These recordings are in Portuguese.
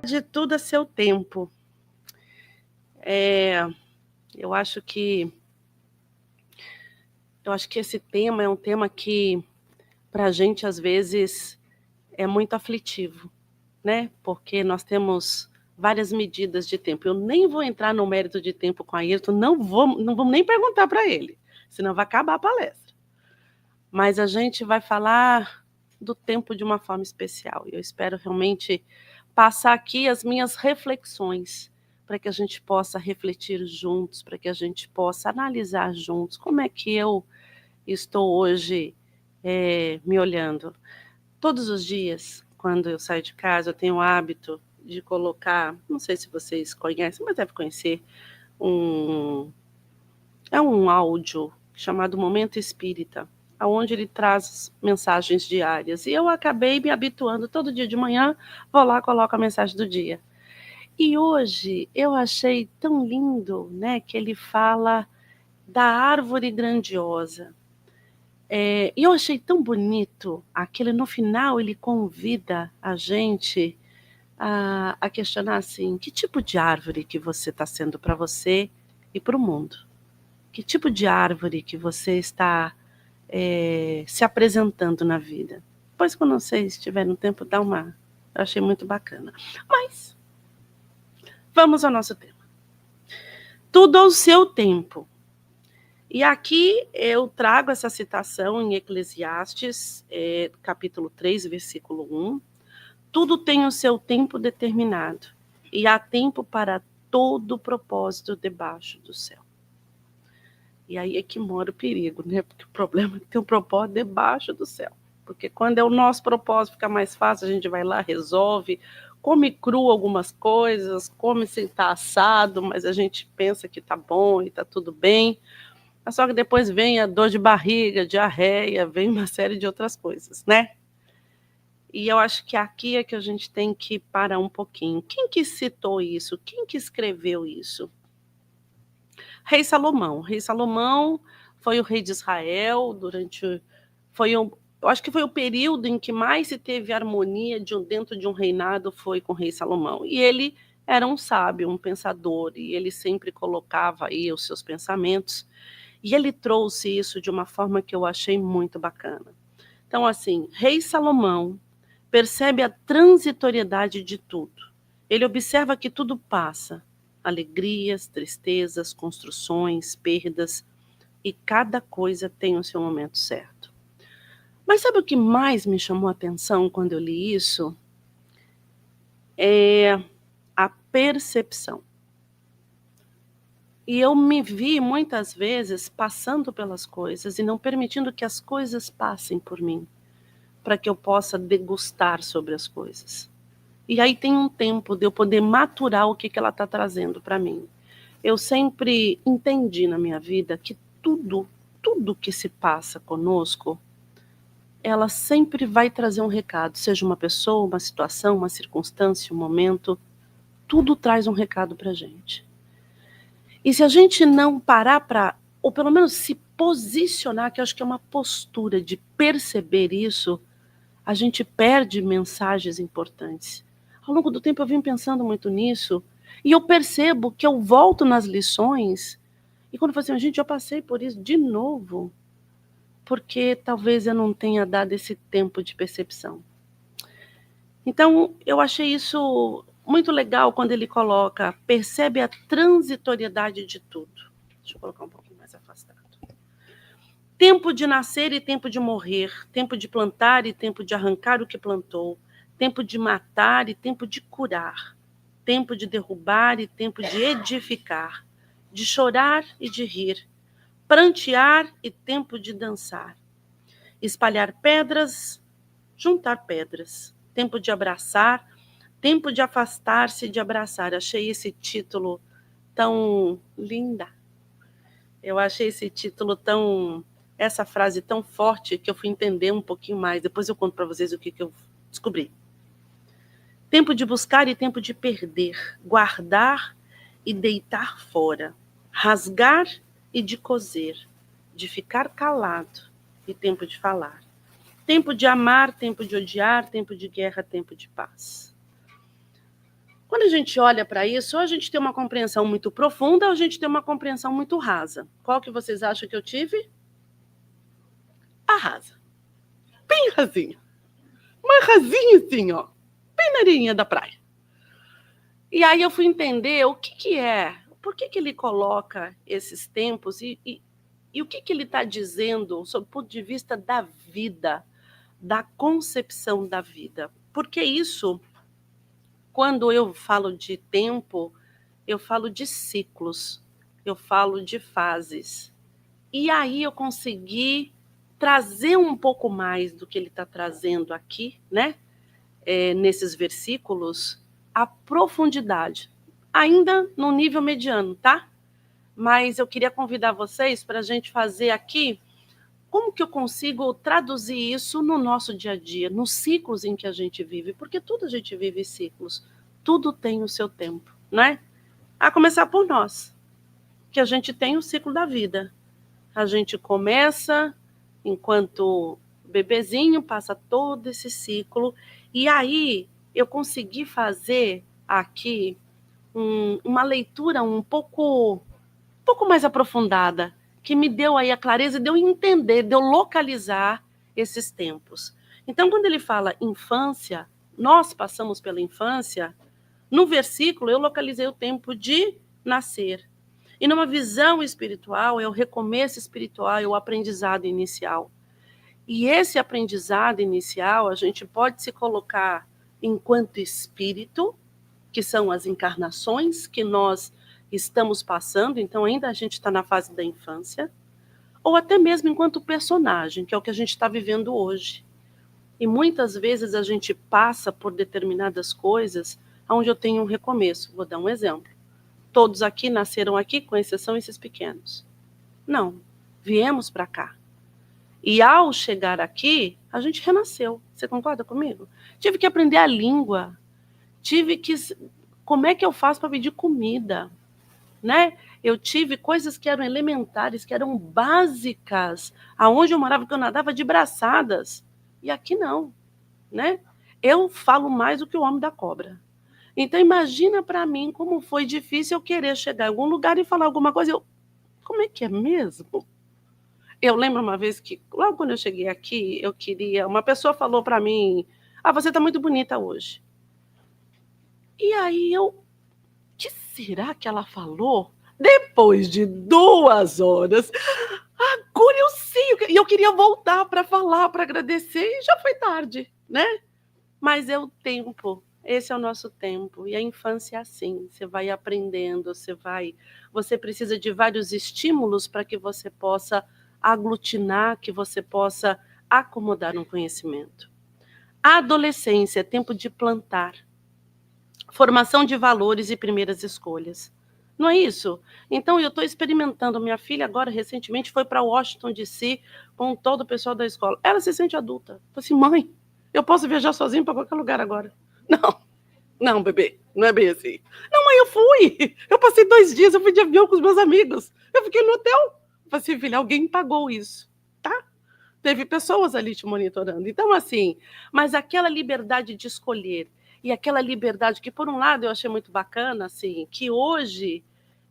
De tudo a seu tempo. Eu acho que esse tema é um tema que, para a gente, às vezes, é muito aflitivo, né? Porque nós temos várias medidas de tempo. Eu nem vou entrar no mérito de tempo com a Ayrton, não vamos nem perguntar para ele, senão vai acabar a palestra. Mas a gente vai falar do tempo de uma forma especial. E eu espero realmente passar aqui as minhas reflexões, para que a gente possa refletir juntos, para que a gente possa analisar juntos como é que eu estou hoje me olhando. Todos os dias, quando eu saio de casa, eu tenho o hábito de colocar, não sei se vocês conhecem, mas deve conhecer, um áudio chamado Momento Espírita, onde ele traz mensagens diárias. E eu acabei me habituando, todo dia de manhã, vou lá, coloco a mensagem do dia. E hoje eu achei tão lindo, né, que ele fala da árvore grandiosa. E eu achei tão bonito aquele, no final, ele convida a gente a questionar assim, que tipo de árvore que você está sendo para você e para o mundo? Que tipo de árvore que você está se apresentando na vida? Depois, quando vocês tiverem tempo, dá uma... Eu achei muito bacana. Mas, vamos ao nosso tema. Tudo ao seu tempo. E aqui eu trago essa citação em Eclesiastes, capítulo 3, versículo 1. Tudo tem o seu tempo determinado, e há tempo para todo propósito debaixo do céu. E aí é que mora o perigo, né? Porque o problema é que tem um propósito debaixo do céu. Porque quando é o nosso propósito, fica mais fácil, a gente vai lá, resolve, come cru algumas coisas, come sem estar assado, mas a gente pensa que tá bom e tá tudo bem. Mas só que depois vem a dor de barriga, diarreia, vem uma série de outras coisas, né? E eu acho que aqui é que a gente tem que parar um pouquinho. Quem que citou isso? Quem que escreveu isso? Rei Salomão. Rei Salomão foi o rei de Israel eu acho que foi o período em que mais se teve harmonia dentro de um reinado, foi com o rei Salomão. E ele era um sábio, um pensador, e ele sempre colocava aí os seus pensamentos. E ele trouxe isso de uma forma que eu achei muito bacana. Então, assim, rei Salomão percebe a transitoriedade de tudo. Ele observa que tudo passa, alegrias, tristezas, construções, perdas, e cada coisa tem o seu momento certo. Mas sabe o que mais me chamou a atenção quando eu li isso? É a percepção. E eu me vi muitas vezes passando pelas coisas e não permitindo que as coisas passem por mim, para que eu possa degustar sobre as coisas. E aí tem um tempo de eu poder maturar o que ela está trazendo para mim. Eu sempre entendi na minha vida que tudo que se passa conosco, ela sempre vai trazer um recado, seja uma pessoa, uma situação, uma circunstância, um momento, tudo traz um recado para a gente. E se a gente não parar para, ou pelo menos se posicionar, que eu acho que é uma postura de perceber isso, a gente perde mensagens importantes. Ao longo do tempo eu vim pensando muito nisso, e eu percebo que eu volto nas lições, e quando eu falo assim, gente, eu passei por isso de novo, porque talvez eu não tenha dado esse tempo de percepção. Então, eu achei isso muito legal quando ele coloca, percebe a transitoriedade de tudo. Deixa eu colocar um pouquinho mais afastado. Tempo de nascer e tempo de morrer, tempo de plantar e tempo de arrancar o que plantou, tempo de matar e tempo de curar, tempo de derrubar e tempo de edificar, de chorar e de rir, prantear e tempo de dançar, espalhar pedras, juntar pedras, tempo de abraçar, tempo de afastar-se e de abraçar. Achei esse título tão linda. Eu achei esse título essa frase tão forte que eu fui entender um pouquinho mais. Depois eu conto para vocês o que eu descobri. Tempo de buscar e tempo de perder, guardar e deitar fora, rasgar e de coser, de ficar calado e tempo de falar. Tempo de amar, tempo de odiar, tempo de guerra, tempo de paz. Quando a gente olha para isso, ou a gente tem uma compreensão muito profunda, ou a gente tem uma compreensão muito rasa. Qual que vocês acham que eu tive? A rasa. Bem rasinha. Uma rasinha assim, ó. Bem na areinha da praia. E aí eu fui entender o que é, por que ele coloca esses tempos e o que ele está dizendo sob o ponto de vista da vida, da concepção da vida. Porque isso, quando eu falo de tempo, eu falo de ciclos, eu falo de fases. E aí eu consegui trazer um pouco mais do que ele está trazendo aqui, né? Nesses versículos, a profundidade. Ainda no nível mediano, tá? Mas eu queria convidar vocês para a gente fazer aqui como que eu consigo traduzir isso no nosso dia a dia, nos ciclos em que a gente vive, porque tudo a gente vive ciclos, tudo tem o seu tempo, né? A começar por nós, que a gente tem o ciclo da vida. A gente começa enquanto bebezinho, passa todo esse ciclo, e aí eu consegui fazer aqui uma leitura um pouco mais aprofundada, que me deu aí a clareza de eu entender, de eu localizar esses tempos. Então, quando ele fala infância, nós passamos pela infância, no versículo eu localizei o tempo de nascer. E numa visão espiritual, é o recomeço espiritual, é o aprendizado inicial. E esse aprendizado inicial, a gente pode se colocar enquanto espírito, que são as encarnações que nós estamos passando, então ainda a gente está na fase da infância, ou até mesmo enquanto personagem, que é o que a gente está vivendo hoje. E muitas vezes a gente passa por determinadas coisas onde eu tenho um recomeço. Vou dar um exemplo. Todos aqui nasceram aqui, com exceção esses pequenos. Não, viemos para cá. E ao chegar aqui, a gente renasceu. Você concorda comigo? Tive que aprender a língua. Tive que... Como é que eu faço para pedir comida? Né? Eu tive coisas que eram elementares, que eram básicas. Aonde eu morava, que eu nadava de braçadas. E aqui não. Né? Eu falo mais do que o homem da cobra. Então, imagina para mim como foi difícil eu querer chegar em algum lugar e falar alguma coisa. Como é que é mesmo? Eu lembro uma vez que, logo quando eu cheguei aqui, eu queria... Uma pessoa falou para mim, você está muito bonita hoje. E aí eu... que será que ela falou? Depois de 2 horas, agora eu sei. E eu queria voltar para falar, para agradecer, e já foi tarde, né? Mas é o tempo. Esse é o nosso tempo. E a infância é assim. Você vai aprendendo, você precisa de vários estímulos para que você possa aglutinar, que você possa acomodar um conhecimento. A adolescência é tempo de plantar. Formação de valores e primeiras escolhas. Não é isso? Então, eu estou experimentando. Minha filha agora, recentemente, foi para Washington, D.C., com todo o pessoal da escola. Ela se sente adulta. Eu falei assim, mãe, eu posso viajar sozinha para qualquer lugar agora. Não, bebê, não é bem assim. Não, mãe, eu fui. Eu passei 2 dias, eu fui de avião com os meus amigos. Eu fiquei no hotel. Eu falei assim, filha, alguém pagou isso, tá? Teve pessoas ali te monitorando. Então, assim, mas aquela liberdade de escolher e aquela liberdade que, por um lado, eu achei muito bacana, assim, que hoje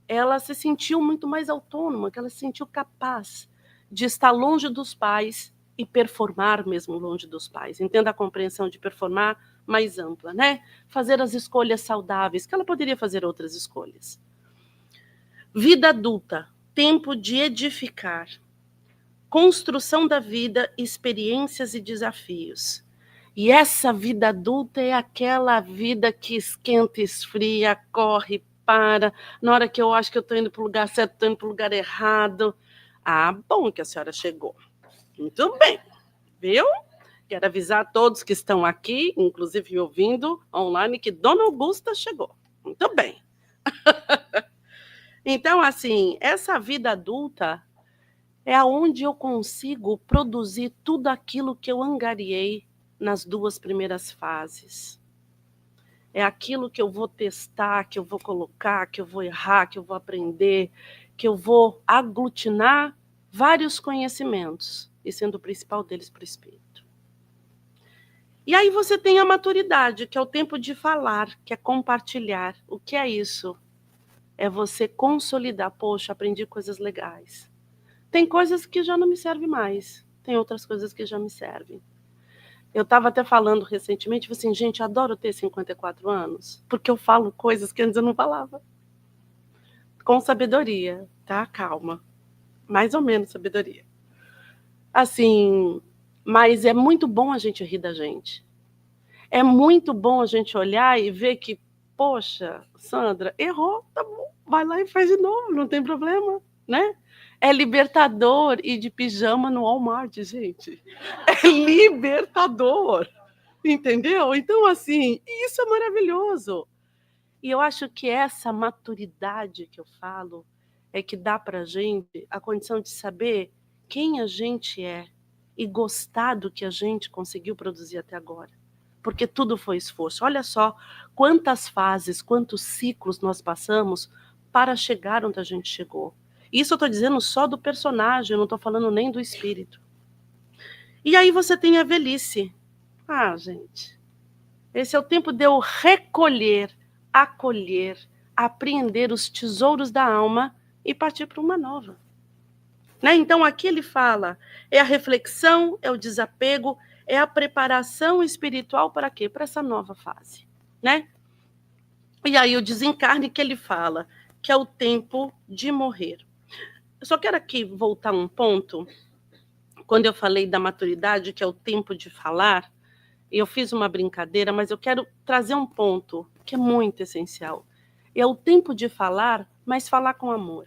ela se sentiu muito mais autônoma, que ela se sentiu capaz de estar longe dos pais e performar mesmo longe dos pais. Entenda a compreensão de performar mais ampla, né? Fazer as escolhas saudáveis, que ela poderia fazer outras escolhas. Vida adulta, tempo de edificar. Construção da vida, experiências e desafios. E essa vida adulta é aquela vida que esquenta, esfria, corre, para. Na hora que eu acho que eu estou indo para o lugar certo, estou indo para o lugar errado. Bom que a senhora chegou. Muito bem, viu? Quero avisar a todos que estão aqui, inclusive me ouvindo online, que Dona Augusta chegou. Muito bem. Então, assim, essa vida adulta é onde eu consigo produzir tudo aquilo que eu angariei nas 2 primeiras fases. É aquilo que eu vou testar, que eu vou colocar, que eu vou errar, que eu vou aprender, que eu vou aglutinar vários conhecimentos, e sendo o principal deles para o espírito. E aí você tem a maturidade, que é o tempo de falar, que é compartilhar. O que é isso? É você consolidar. Poxa, aprendi coisas legais. Tem coisas que já não me servem mais. Tem outras coisas que já me servem. Eu estava até falando recentemente, assim, gente, adoro ter 54 anos, porque eu falo coisas que antes eu não falava. Com sabedoria, tá? Calma. Mais ou menos sabedoria. Assim, mas é muito bom a gente rir da gente. É muito bom a gente olhar e ver que, poxa, Sandra, errou, tá bom, vai lá e faz de novo, não tem problema, né? É libertador ir de pijama no Walmart, gente. É libertador, entendeu? Então, assim, isso é maravilhoso. E eu acho que essa maturidade que eu falo é que dá para a gente a condição de saber quem a gente é e gostar do que a gente conseguiu produzir até agora. Porque tudo foi esforço. Olha só quantas fases, quantos ciclos nós passamos para chegar onde a gente chegou. Isso eu estou dizendo só do personagem, eu não estou falando nem do espírito. E aí você tem a velhice. Ah, gente, esse é o tempo de eu recolher, acolher, apreender os tesouros da alma e partir para uma nova. Né? Então, aqui ele fala, é a reflexão, é o desapego, é a preparação espiritual para quê? Para essa nova fase. Né? E aí o desencarne que ele fala, que é o tempo de morrer. Eu só quero aqui voltar um ponto, quando eu falei da maturidade, que é o tempo de falar, eu fiz uma brincadeira, mas eu quero trazer um ponto que é muito essencial. É o tempo de falar, mas falar com amor.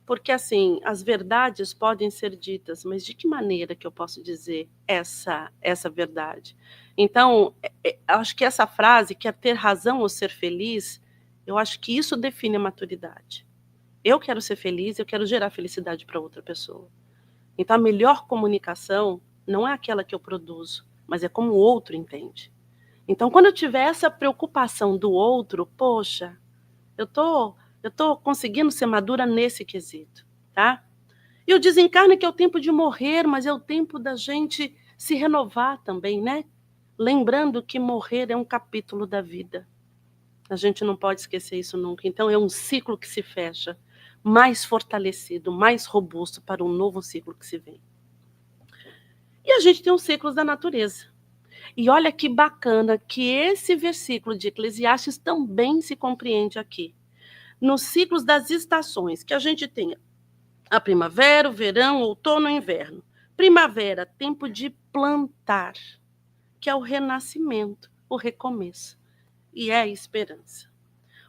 Porque, assim, as verdades podem ser ditas, mas de que maneira que eu posso dizer essa verdade? Então, acho que essa frase, que é ter razão ou ser feliz, eu acho que isso define a maturidade. Eu quero ser feliz, eu quero gerar felicidade para outra pessoa. Então, a melhor comunicação não é aquela que eu produzo, mas é como o outro entende. Então, quando eu tiver essa preocupação do outro, poxa, eu tô conseguindo ser madura nesse quesito, tá? E o desencarne que é o tempo de morrer, mas é o tempo da gente se renovar também, né? Lembrando que morrer é um capítulo da vida. A gente não pode esquecer isso nunca. Então, é um ciclo que se fecha, mais fortalecido, mais robusto para um novo ciclo que se vem. E a gente tem os ciclos da natureza. E olha que bacana que esse versículo de Eclesiastes também se compreende aqui. Nos ciclos das estações, que a gente tem a primavera, o verão, o outono e o inverno. Primavera, tempo de plantar, que é o renascimento, o recomeço, e é a esperança.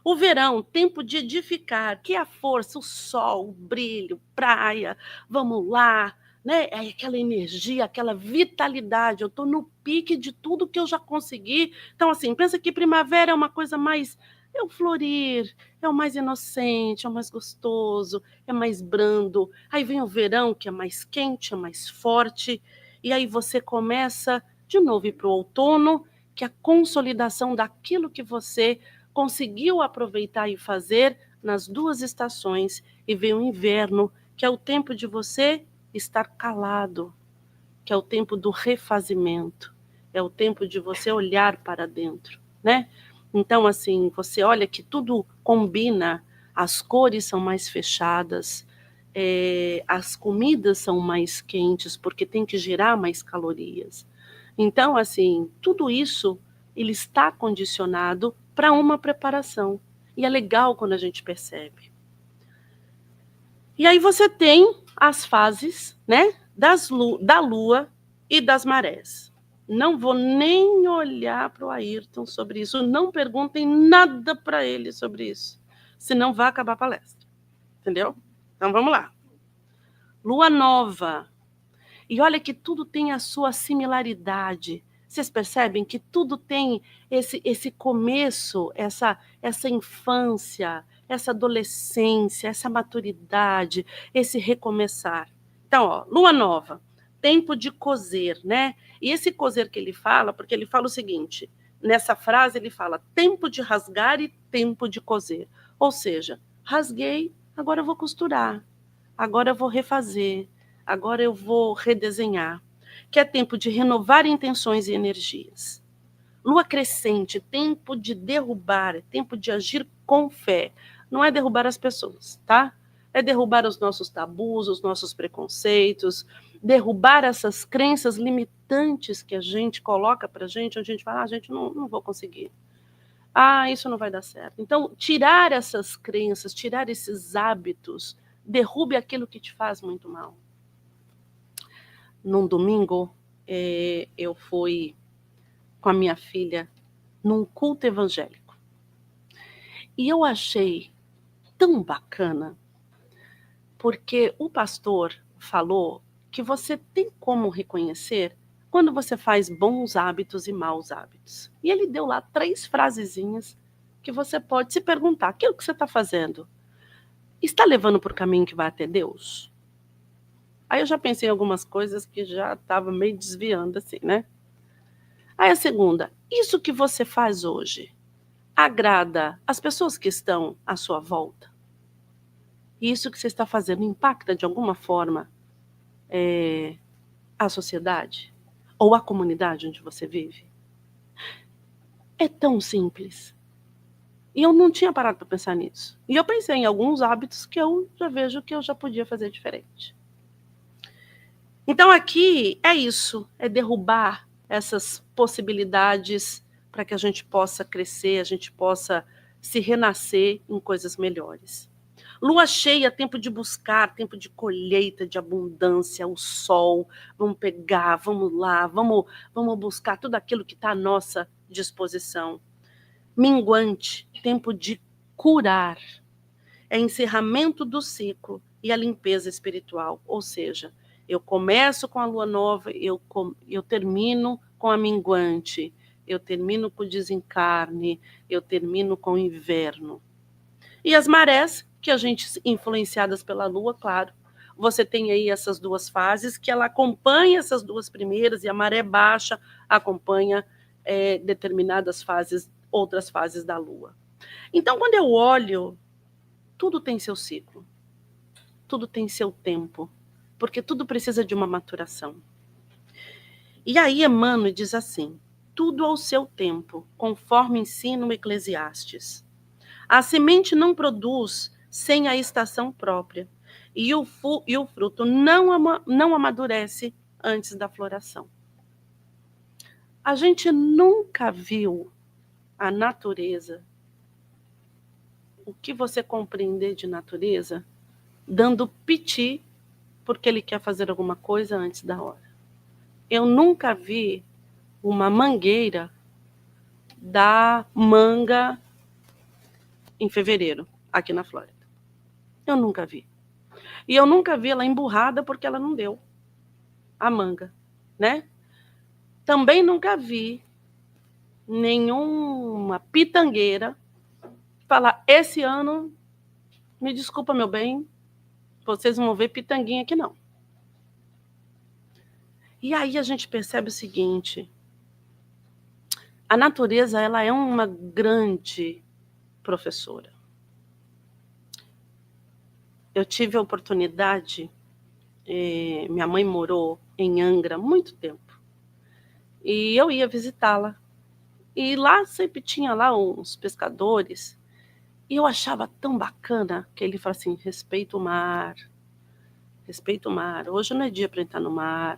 O verão, tempo de edificar, que é a força, o sol, o brilho, praia, vamos lá, né? É aquela energia, aquela vitalidade. Eu estou no pique de tudo que eu já consegui. Então, assim, pensa que primavera é uma coisa mais. É o florir, é o mais inocente, é o mais gostoso, é mais brando. Aí vem o verão, que é mais quente, é mais forte. E aí você começa de novo ir para o outono, que é a consolidação daquilo que você conseguiu aproveitar e fazer nas duas estações, e vem o inverno, que é o tempo de você estar calado, que é o tempo do refazimento, é o tempo de você olhar para dentro, né? Então, assim, você olha que tudo combina, as cores são mais fechadas, as comidas são mais quentes, porque tem que gerar mais calorias. Então, assim, tudo isso, ele está condicionado para uma preparação. E é legal quando a gente percebe. E aí você tem as fases, né, da lua e das marés. Não vou nem olhar para o Ayrton sobre isso, não perguntem nada para ele sobre isso, senão vai acabar a palestra, entendeu? Então vamos lá. Lua nova. E olha que tudo tem a sua similaridade. Vocês percebem que tudo tem esse começo, essa infância, essa adolescência, essa maturidade, esse recomeçar. Então, ó, lua nova, tempo de cozer, né? E esse cozer que ele fala, porque ele fala o seguinte, nessa frase ele fala tempo de rasgar e tempo de cozer. Ou seja, rasguei, agora eu vou costurar, agora eu vou refazer, agora eu vou redesenhar. que é tempo de renovar intenções e energias. Lua crescente, tempo de derrubar, é tempo de agir com fé. Não é derrubar as pessoas, tá? É derrubar os nossos tabus, os nossos preconceitos, derrubar essas crenças limitantes que a gente coloca pra gente, onde a gente fala, gente, não vou conseguir. Isso não vai dar certo. Então, tirar essas crenças, tirar esses hábitos, derrube aquilo que te faz muito mal. Num domingo, eu fui com a minha filha num culto evangélico. E eu achei tão bacana, porque o pastor falou que você tem como reconhecer quando você faz bons hábitos e maus hábitos. E ele deu lá 3 frasezinhas que você pode se perguntar: aquilo que você está fazendo está levando para o caminho que vai até Deus? Aí eu já pensei em algumas coisas que já estava meio desviando assim, né? Aí a segunda: isso que você faz hoje agrada as pessoas que estão à sua volta? Isso que você está fazendo impacta de alguma forma a sociedade? Ou a comunidade onde você vive? É tão simples. E eu não tinha parado para pensar nisso. E eu pensei em alguns hábitos que eu já vejo que eu já podia fazer diferente. Então aqui é isso, é derrubar essas possibilidades para que a gente possa crescer, a gente possa se renascer em coisas melhores. Lua cheia, tempo de buscar, tempo de colheita, de abundância, o sol. Vamos pegar, vamos lá, vamos buscar tudo aquilo que está à nossa disposição. Minguante, tempo de curar. É encerramento do ciclo e a limpeza espiritual. Ou seja, eu começo com a lua nova, eu termino com a minguante, eu termino com o desencarne, eu termino com o inverno. E as marés, que a gente, influenciadas pela lua, claro, você tem aí essas 2 fases, que ela acompanha essas 2 primeiras, e a maré baixa acompanha determinadas fases, outras fases da lua. Então, quando eu olho, tudo tem seu ciclo, tudo tem seu tempo, porque tudo precisa de uma maturação. E aí Emmanuel diz assim: tudo ao seu tempo, conforme ensina o Eclesiastes. A semente não produz sem a estação própria, e o fruto não amadurece antes da floração. A gente nunca viu a natureza, o que você compreender de natureza, dando piti porque ele quer fazer alguma coisa antes da hora. Eu nunca vi uma mangueira dar manga em fevereiro, aqui na Flórida. Eu nunca vi. E eu nunca vi ela emburrada porque ela não deu a manga, né? Também nunca vi nenhuma pitangueira falar: esse ano, me desculpa, meu bem, vocês vão ver pitanguinha aqui não. E aí a gente percebe o seguinte: a natureza, ela é uma grande professora. Eu tive a oportunidade, minha mãe morou em Angra há muito tempo, e eu ia visitá-la. E lá sempre tinha lá uns pescadores, e eu achava tão bacana que ele fala assim: respeita o mar, respeita o mar. Hoje não é dia para entrar no mar.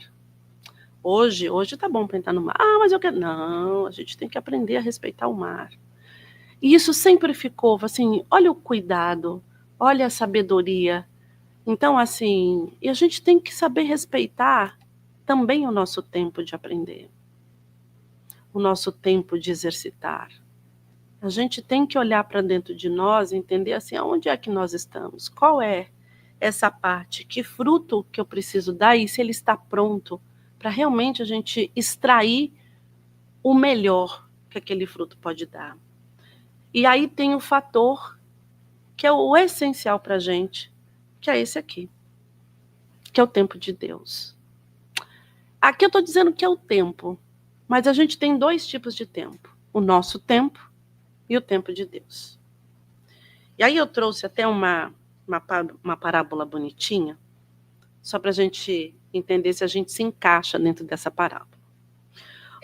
Hoje tá bom para entrar no mar. Mas eu quero. Não, a gente tem que aprender a respeitar o mar. E isso sempre ficou assim: olha o cuidado, olha a sabedoria. Então, assim, e a gente tem que saber respeitar também o nosso tempo de aprender, o nosso tempo de exercitar. A gente tem que olhar para dentro de nós e entender assim, aonde é que nós estamos, qual é essa parte, que fruto que eu preciso dar e se ele está pronto para realmente a gente extrair o melhor que aquele fruto pode dar. E aí tem o fator que é o essencial para a gente, que é esse aqui, que é o tempo de Deus. Aqui eu estou dizendo que é o tempo, mas a gente tem 2 tipos de tempo: o nosso tempo e o tempo de Deus. E aí eu trouxe até uma parábola bonitinha, só para a gente entender se a gente se encaixa dentro dessa parábola.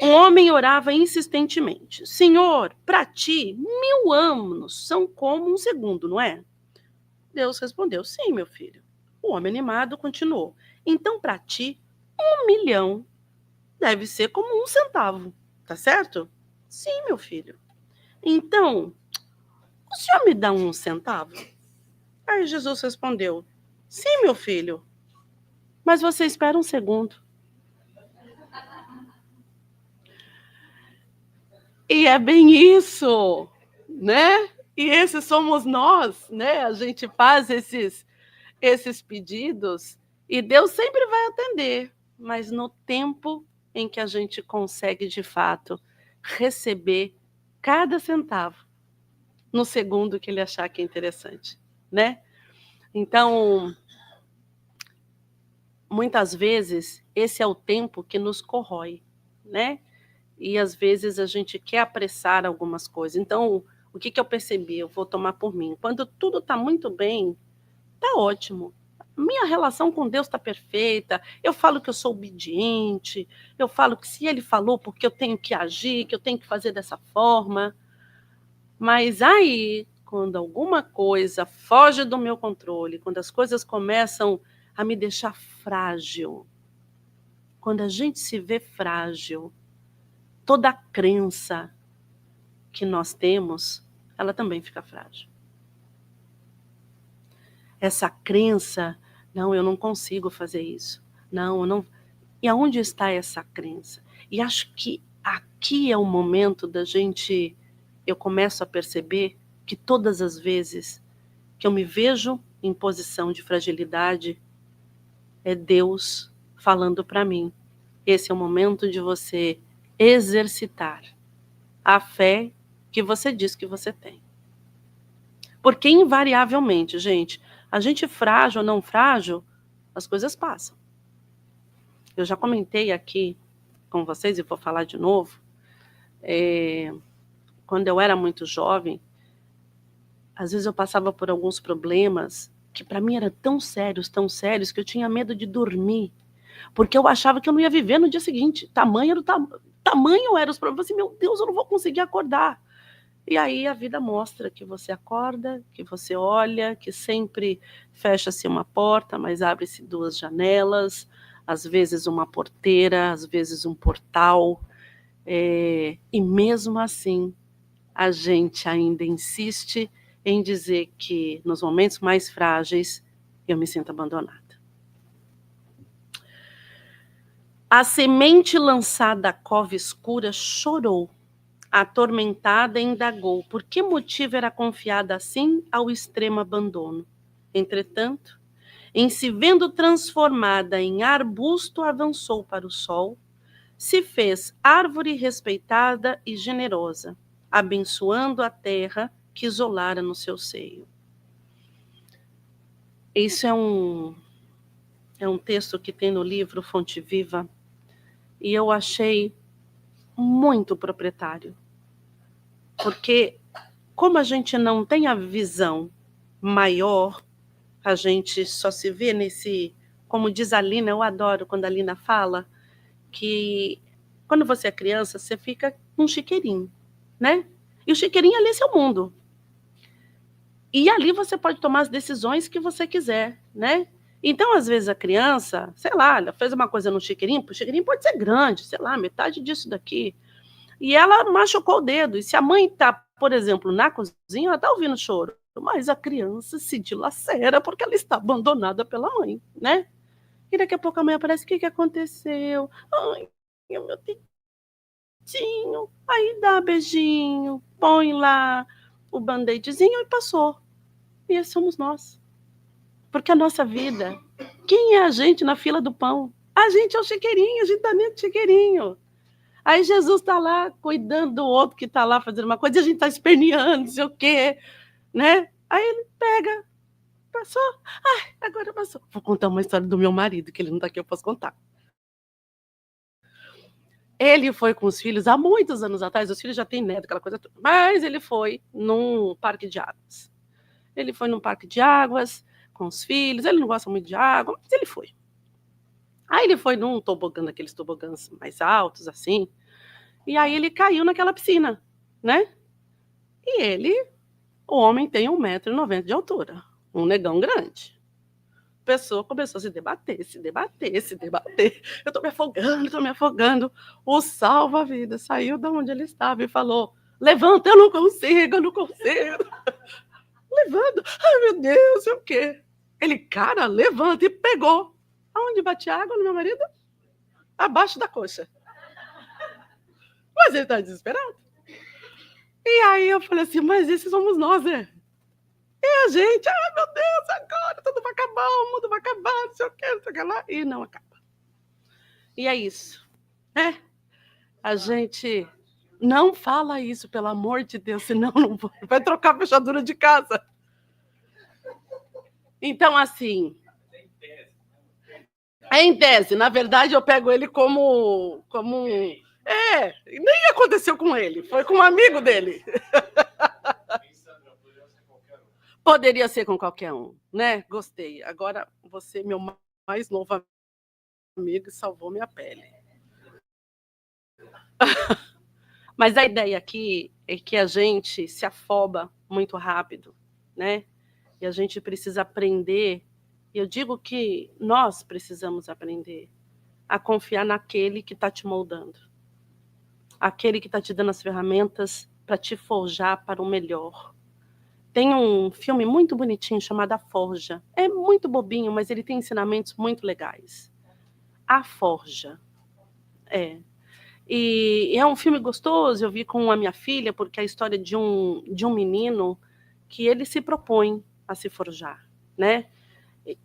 Um homem orava insistentemente: Senhor, para ti, 1000 anos são como um segundo, não é? Deus respondeu: sim, meu filho. O homem animado continuou: então para ti, 1 milhão deve ser como 1 centavo, tá certo? Sim, meu filho. Então, o senhor me dá 1 centavo? Aí Jesus respondeu: sim, meu filho, mas você espera um segundo. E é bem isso, né? E esses somos nós, né? A gente faz esses pedidos e Deus sempre vai atender, mas no tempo em que a gente consegue, de fato, receber cada centavo, no segundo que ele achar que é interessante, né? Então, muitas vezes, esse é o tempo que nos corrói, né? E às vezes a gente quer apressar algumas coisas. Então, o que eu percebi? Eu vou tomar por mim. Quando tudo está muito bem, está ótimo. Minha relação com Deus está perfeita. Eu falo que eu sou obediente. Eu falo que se Ele falou, porque eu tenho que agir, que eu tenho que fazer dessa forma. Mas aí, quando alguma coisa foge do meu controle, quando as coisas começam a me deixar frágil, quando a gente se vê frágil, toda a crença que nós temos, ela também fica frágil. Essa crença, não, eu não consigo fazer isso. Não, eu não. E aonde está essa crença? E acho que aqui é o momento da gente, eu começo a perceber que todas as vezes que eu me vejo em posição de fragilidade, é Deus falando para mim. Esse é o momento de você exercitar a fé que você diz que você tem. Porque invariavelmente, gente, a gente frágil ou não frágil, as coisas passam. Eu já comentei aqui com vocês, e vou falar de novo, quando eu era muito jovem, às vezes eu passava por alguns problemas que para mim eram tão sérios, que eu tinha medo de dormir, porque eu achava que eu não ia viver no dia seguinte. Tamanho eram os problemas, assim, meu Deus, eu não vou conseguir acordar. E aí a vida mostra que você acorda, que você olha, que sempre fecha-se uma porta, mas abre-se 2 janelas, às vezes uma porteira, às vezes um portal. E mesmo assim, a gente ainda insiste em dizer que nos momentos mais frágeis, eu me sinto abandonada. A semente lançada à cova escura chorou. Atormentada, indagou por que motivo era confiada assim ao extremo abandono. Entretanto, em se vendo transformada em arbusto, avançou para o sol, se fez árvore respeitada e generosa, abençoando a terra que isolara no seu seio. Isso é um texto que tem no livro Fonte Viva, e eu achei muito proprietário. Porque como a gente não tem a visão maior, a gente só se vê nesse, como diz a Lina, eu adoro quando a Lina fala, que quando você é criança, você fica um chiqueirinho, né? E o chiqueirinho ali é seu mundo. E ali você pode tomar as decisões que você quiser, né? Então, às vezes, a criança, sei lá, ela fez uma coisa no chiqueirinho, o chiqueirinho pode ser grande, sei lá, metade disso daqui. E ela machucou o dedo. E se a mãe está, por exemplo, na cozinha, ela está ouvindo choro. Mas a criança se dilacera porque ela está abandonada pela mãe, né? E daqui a pouco a mãe aparece, o que aconteceu? Ai, o meu dedinho. Aí dá beijinho, põe lá o band-aidzinho e passou. E esses somos nós. Porque a nossa vida, quem é a gente na fila do pão? A gente é o chiqueirinho, a gente está dentro do chiqueirinho. Aí Jesus está lá cuidando do outro que está lá fazendo uma coisa, e a gente está esperneando, não sei o quê, né? Aí ele pega, passou, ai, agora passou. Vou contar uma história do meu marido, que ele não está aqui, eu posso contar. Ele foi com os filhos há muitos anos atrás, os filhos já têm neto, aquela coisa toda, mas ele foi num parque de águas. Ele foi num parque de águas com os filhos, ele não gosta muito de água, mas ele foi. Aí ele foi num tobogã, daqueles tobogãs mais altos, assim, e aí ele caiu naquela piscina, né? E o homem tem 1,90 m de altura, um negão grande. A pessoa começou a se debater, se debater, se debater. Eu tô me afogando, tô me afogando. O salva-vida saiu de onde ele estava e falou: levanta, eu não consigo, eu não consigo. Levanta, ai meu Deus, o quê? Ele, cara, levanta, e pegou. Aonde bate água no meu marido? Abaixo da coxa. Mas ele tá desesperado. E aí eu falei assim, mas esses somos nós, né? E a gente, ai meu Deus, agora tudo vai acabar, o mundo vai acabar, não sei o que, não sei o que lá. E não acaba. E é isso. A gente não fala isso, pelo amor de Deus, senão não vai trocar a fechadura de casa. Então, assim, em tese, na verdade, eu pego ele como nem aconteceu com ele, foi com um amigo dele. Poderia ser com qualquer um, né? Gostei. Agora, você, meu mais novo amigo, salvou minha pele. Mas a ideia aqui é que a gente se afoba muito rápido, né? E a gente precisa aprender, e eu digo que nós precisamos aprender a confiar naquele que está te moldando, aquele que está te dando as ferramentas para te forjar para o melhor. Tem um filme muito bonitinho chamado A Forja. É muito bobinho, mas ele tem ensinamentos muito legais. A Forja. E é um filme gostoso, eu vi com a minha filha, porque é a história de um menino que ele se propõe a se forjar, né?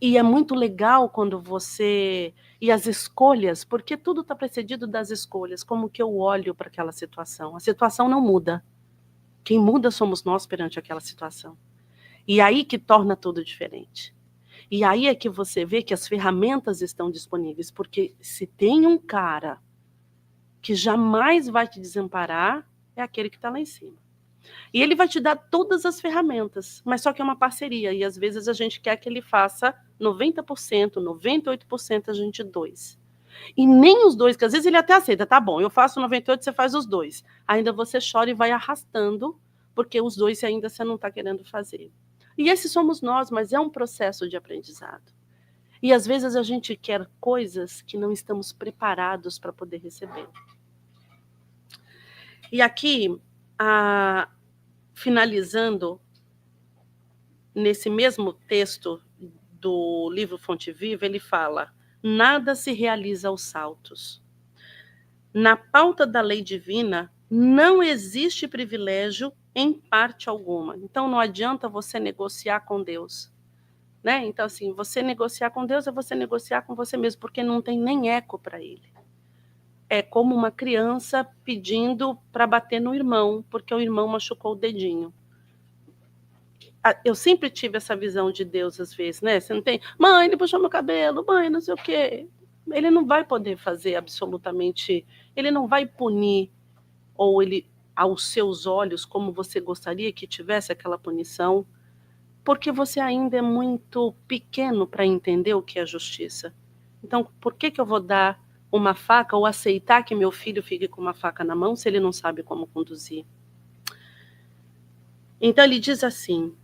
E é muito legal quando você... E as escolhas, porque tudo está precedido das escolhas, como que eu olho para aquela situação. A situação não muda. Quem muda somos nós perante aquela situação. E aí que torna tudo diferente. E aí é que você vê que as ferramentas estão disponíveis, porque se tem um cara que jamais vai te desamparar, é aquele que está lá em cima. E ele vai te dar todas as ferramentas, mas só que é uma parceria, e às vezes a gente quer que ele faça 90%, 98%, a gente 2%. E nem os dois, que às vezes ele até aceita, tá bom, eu faço 98%, você faz os 2%. Ainda você chora e vai arrastando, porque os 2 ainda você não está querendo fazer. E esses somos nós, mas é um processo de aprendizado. E às vezes a gente quer coisas que não estamos preparados para poder receber. E aqui, finalizando, nesse mesmo texto do livro Fonte Viva, ele fala: nada se realiza aos saltos. Na pauta da lei divina, não existe privilégio em parte alguma. Então, não adianta você negociar com Deus. Né? Então, assim, você negociar com Deus é você negociar com você mesmo, porque não tem nem eco para ele. É como uma criança pedindo para bater no irmão, porque o irmão machucou o dedinho. Eu sempre tive essa visão de Deus, às vezes, né? Você não tem, mãe, ele puxou meu cabelo, mãe, não sei o quê. Ele não vai poder fazer absolutamente, ele não vai punir, ou ele, aos seus olhos, como você gostaria que tivesse aquela punição, porque você ainda é muito pequeno para entender o que é justiça. Então, por que eu vou dar uma faca ou aceitar que meu filho fique com uma faca na mão se ele não sabe como conduzir? Então, ele diz assim: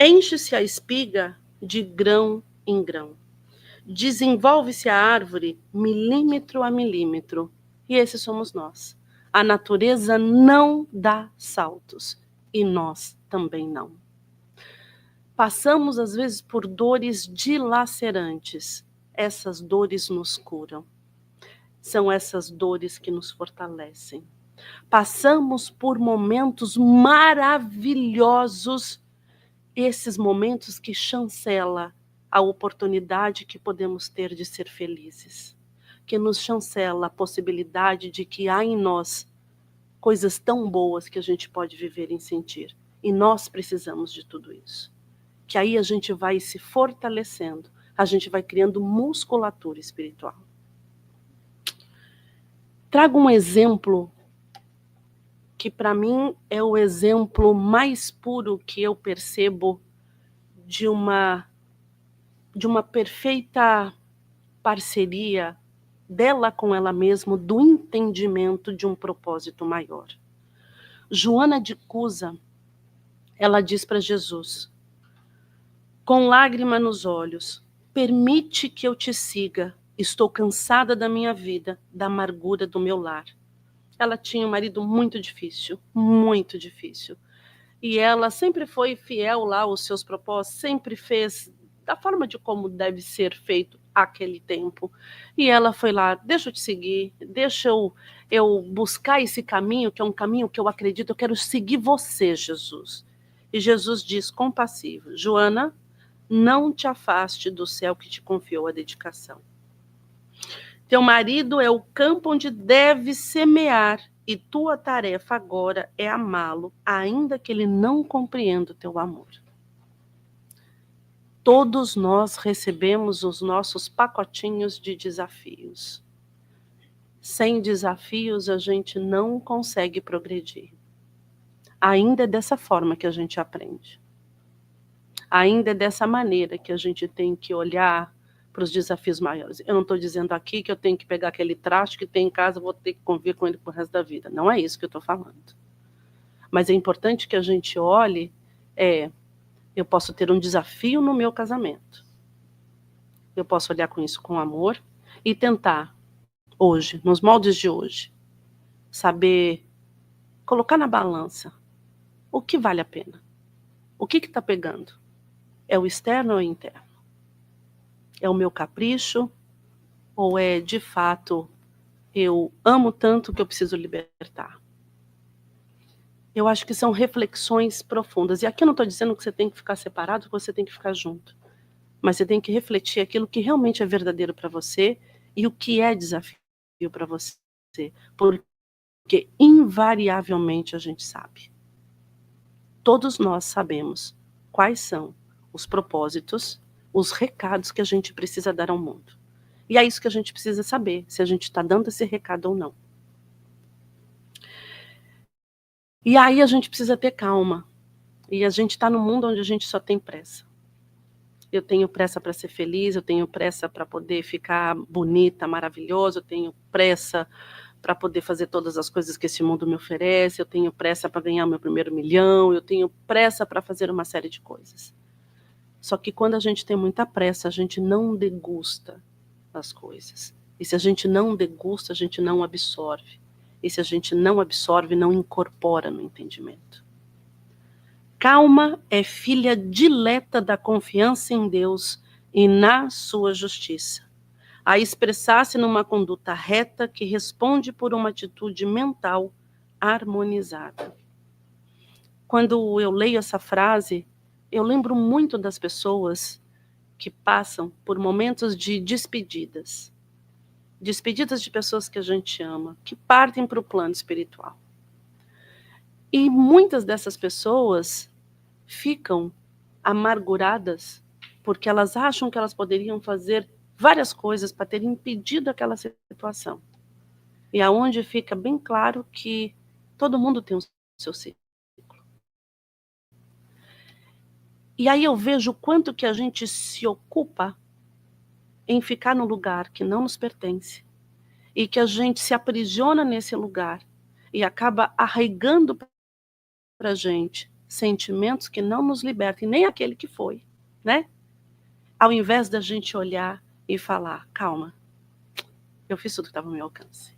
enche-se a espiga de grão em grão. Desenvolve-se a árvore milímetro a milímetro. E esses somos nós. A natureza não dá saltos. E nós também não. Passamos, às vezes, por dores dilacerantes. Essas dores nos curam. São essas dores que nos fortalecem. Passamos por momentos maravilhosos, esses momentos que chancela a oportunidade que podemos ter de ser felizes, que nos chancela a possibilidade de que há em nós coisas tão boas que a gente pode viver e sentir. E nós precisamos de tudo isso. Que aí a gente vai se fortalecendo, a gente vai criando musculatura espiritual. Trago um exemplo que para mim é o exemplo mais puro que eu percebo de uma perfeita parceria dela com ela mesma, do entendimento de um propósito maior. Joana de Cusa, ela diz para Jesus, com lágrima nos olhos, permite que eu te siga, estou cansada da minha vida, da amargura do meu lar. Ela tinha um marido muito difícil, muito difícil. E ela sempre foi fiel lá aos seus propósitos, sempre fez da forma de como deve ser feito aquele tempo. E ela foi lá, deixa eu te seguir, deixa eu buscar esse caminho, que é um caminho que eu acredito, eu quero seguir você, Jesus. E Jesus diz, compassivo, Joana, não te afaste do céu que te confiou a dedicação. Teu marido é o campo onde deve semear, e tua tarefa agora é amá-lo, ainda que ele não compreenda o teu amor. Todos nós recebemos os nossos pacotinhos de desafios. Sem desafios, a gente não consegue progredir. Ainda é dessa forma que a gente aprende. Ainda é dessa maneira que a gente tem que olhar para os desafios maiores. Eu não estou dizendo aqui que eu tenho que pegar aquele traste que tem em casa, vou ter que conviver com ele pro resto da vida. Não é isso que eu estou falando. Mas é importante que a gente olhe, eu posso ter um desafio no meu casamento. Eu posso olhar com isso com amor e tentar, hoje, nos moldes de hoje, saber colocar na balança o que vale a pena. O que está pegando? É o externo ou é o interno? É o meu capricho? Ou é, de fato, eu amo tanto que eu preciso libertar? Eu acho que são reflexões profundas. E aqui eu não estou dizendo que você tem que ficar separado, que você tem que ficar junto. Mas você tem que refletir aquilo que realmente é verdadeiro para você e o que é desafio para você. Porque, invariavelmente, a gente sabe. Todos nós sabemos quais são os propósitos, os recados que a gente precisa dar ao mundo. E é isso que a gente precisa saber, se a gente está dando esse recado ou não. E aí a gente precisa ter calma. E a gente está num mundo onde a gente só tem pressa. Eu tenho pressa para ser feliz, eu tenho pressa para poder ficar bonita, maravilhosa, eu tenho pressa para poder fazer todas as coisas que esse mundo me oferece, eu tenho pressa para ganhar meu primeiro milhão, eu tenho pressa para fazer uma série de coisas. Só que quando a gente tem muita pressa, a gente não degusta as coisas. E se a gente não degusta, a gente não absorve. E se a gente não absorve, não incorpora no entendimento. Calma é filha dileta da confiança em Deus e na sua justiça, a expressar-se numa conduta reta que responde por uma atitude mental harmonizada. Quando eu leio essa frase, eu lembro muito das pessoas que passam por momentos de despedidas. Despedidas de pessoas que a gente ama, que partem para o plano espiritual. E muitas dessas pessoas ficam amarguradas porque elas acham que elas poderiam fazer várias coisas para ter impedido aquela situação. E aonde fica bem claro que todo mundo tem o seu ciclo. E aí eu vejo o quanto que a gente se ocupa em ficar no lugar que não nos pertence. E que a gente se aprisiona nesse lugar e acaba arraigando para a gente sentimentos que não nos libertam, nem aquele que foi, né? Ao invés da gente olhar e falar, calma, eu fiz tudo que estava ao meu alcance.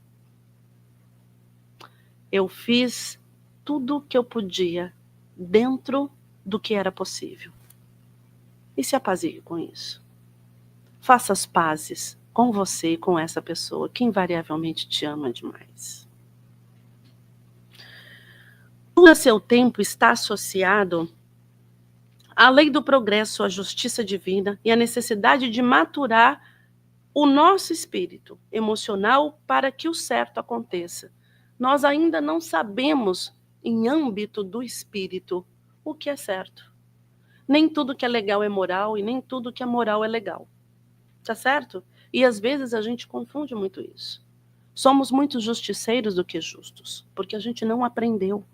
Eu fiz tudo que eu podia dentro do que era possível. E se apazigue com isso. Faça as pazes com você e com essa pessoa que invariavelmente te ama demais. Tudo a seu tempo está associado à lei do progresso, à justiça divina e à necessidade de maturar o nosso espírito emocional para que o certo aconteça. Nós ainda não sabemos, em âmbito do espírito, o que é certo. Nem tudo que é legal é moral e nem tudo que é moral é legal. Tá certo? E às vezes a gente confunde muito isso. Somos muito justiceiros do que justos, porque a gente não aprendeu.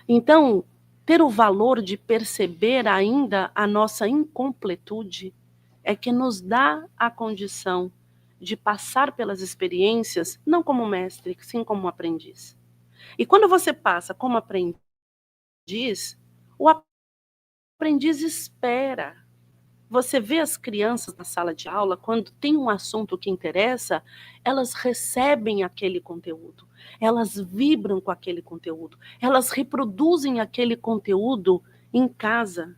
Então, ter o valor de perceber ainda a nossa incompletude é que nos dá a condição de passar pelas experiências, não como mestre, sim como aprendiz. E quando você passa como aprendiz, o aprendiz espera. Você vê as crianças na sala de aula, quando tem um assunto que interessa, elas recebem aquele conteúdo, elas vibram com aquele conteúdo, elas reproduzem aquele conteúdo em casa.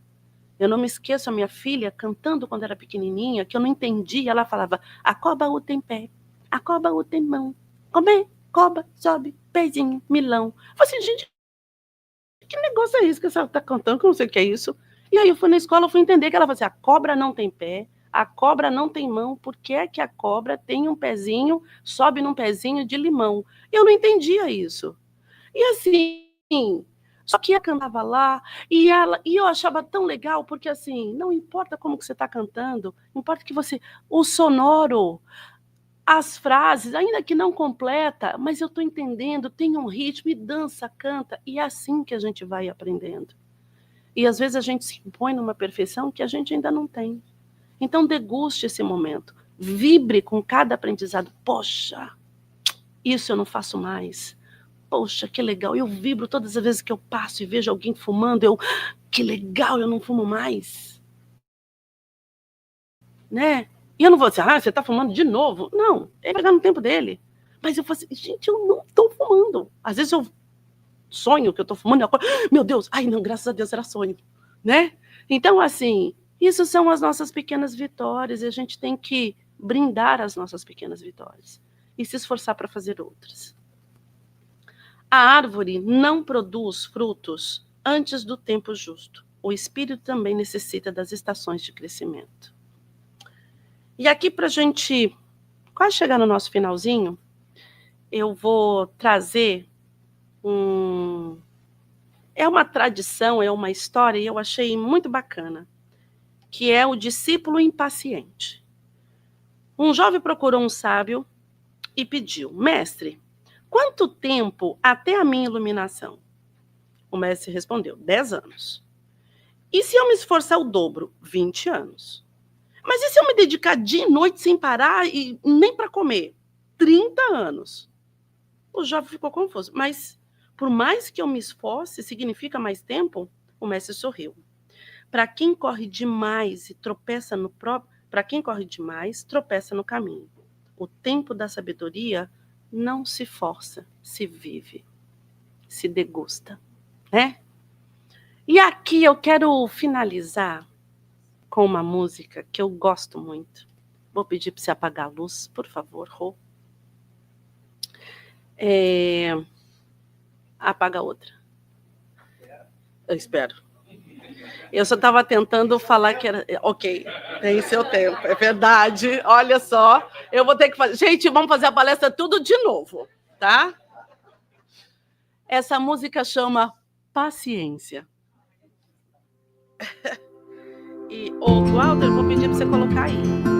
Eu não me esqueço a minha filha cantando quando era pequenininha, que eu não entendia, ela falava, a coba o tem pé, a coba o tem mão, come, coba, sobe, pezinho, milão. Eu falei assim, gente, que negócio é isso que ela está cantando, que eu não sei o que é isso. E aí eu fui na escola, fui entender que ela falou assim, a cobra não tem pé, a cobra não tem mão, por que é que a cobra tem um pezinho, sobe num pezinho de limão? Eu não entendia isso. E assim, só que ela cantava lá, e eu achava tão legal, porque assim, não importa como que você está cantando, importa que você, o sonoro, as frases, ainda que não completa, mas eu estou entendendo, tem um ritmo, e dança, canta, e é assim que a gente vai aprendendo. E às vezes a gente se impõe numa perfeição que a gente ainda não tem. Então deguste esse momento, vibre com cada aprendizado. Poxa, isso eu não faço mais. Poxa, que legal, eu vibro todas as vezes que eu passo e vejo alguém fumando, que legal, eu não fumo mais. Né? E eu não vou dizer, você está fumando de novo. Não, ele vai pegar no tempo dele. Mas eu falo assim, gente, eu não estou fumando. Às vezes eu sonho que eu estou fumando, eu acordo, meu Deus, ai não, graças a Deus era sonho, né? Então, assim, isso são as nossas pequenas vitórias e a gente tem que brindar as nossas pequenas vitórias e se esforçar para fazer outras. A árvore não produz frutos antes do tempo justo. O espírito também necessita das estações de crescimento. E aqui, para a gente quase chegar no nosso finalzinho, eu vou trazer é uma tradição, é uma história, e eu achei muito bacana, que é o discípulo impaciente. Um jovem procurou um sábio e pediu, mestre, quanto tempo até a minha iluminação? O mestre respondeu, 10 anos. E se eu me esforçar o dobro? 20 anos. Mas e se eu me dedicar dia e noite sem parar e nem para comer? 30 anos. O jovem ficou confuso, mas por mais que eu me esforce, significa mais tempo? O mestre sorriu. Para quem corre demais e tropeça no próprio, para quem corre demais, tropeça no caminho. O tempo da sabedoria não se força, se vive, se degusta, né? E aqui eu quero finalizar com uma música que eu gosto muito. Vou pedir para você apagar a luz, por favor, Rô. Apaga outra. Eu espero. Eu só estava tentando falar que era... Ok, tem seu tempo, é verdade. Olha só, eu vou ter que fazer... Gente, vamos fazer a palestra tudo de novo, tá? Essa música chama Paciência. E, Walter, eu vou pedir para você colocar aí.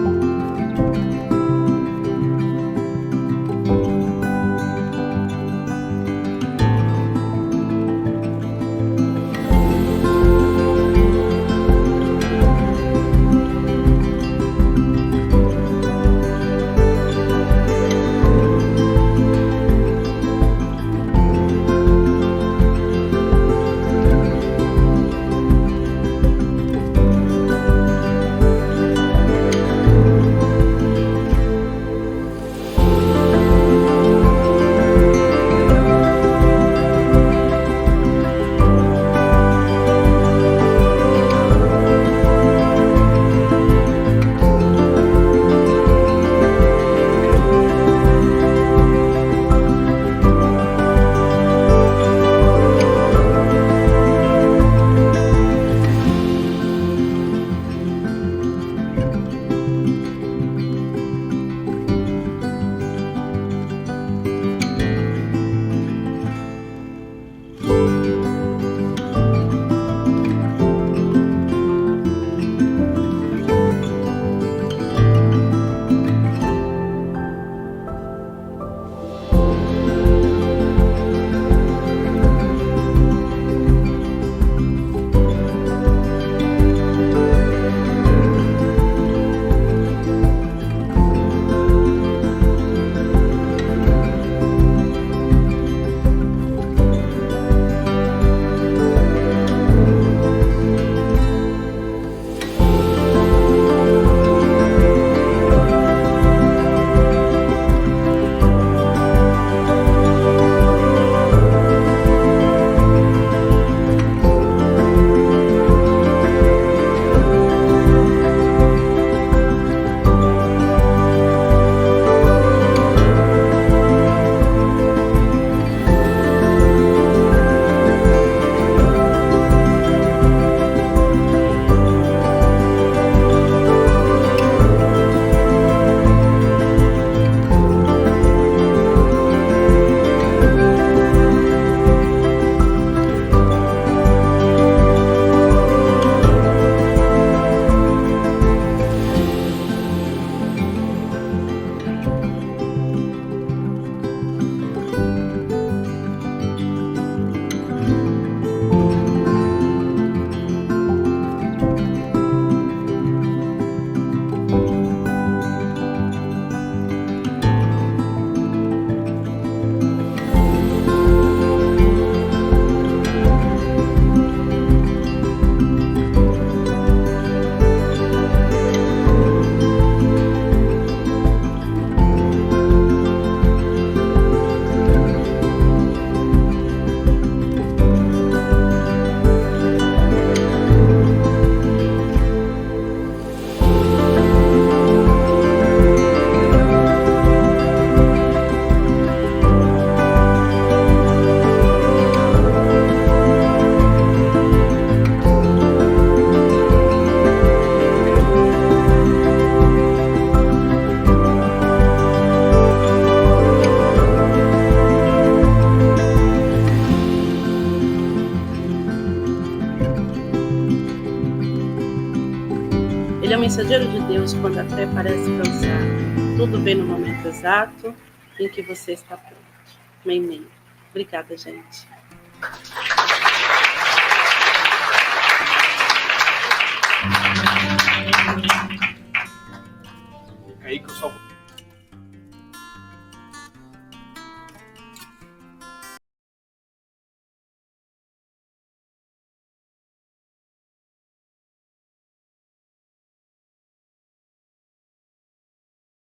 Ele é o mensageiro de Deus quando a fé parece cansar. Tudo vem no momento exato em que você está pronto. Amém. Obrigada, gente.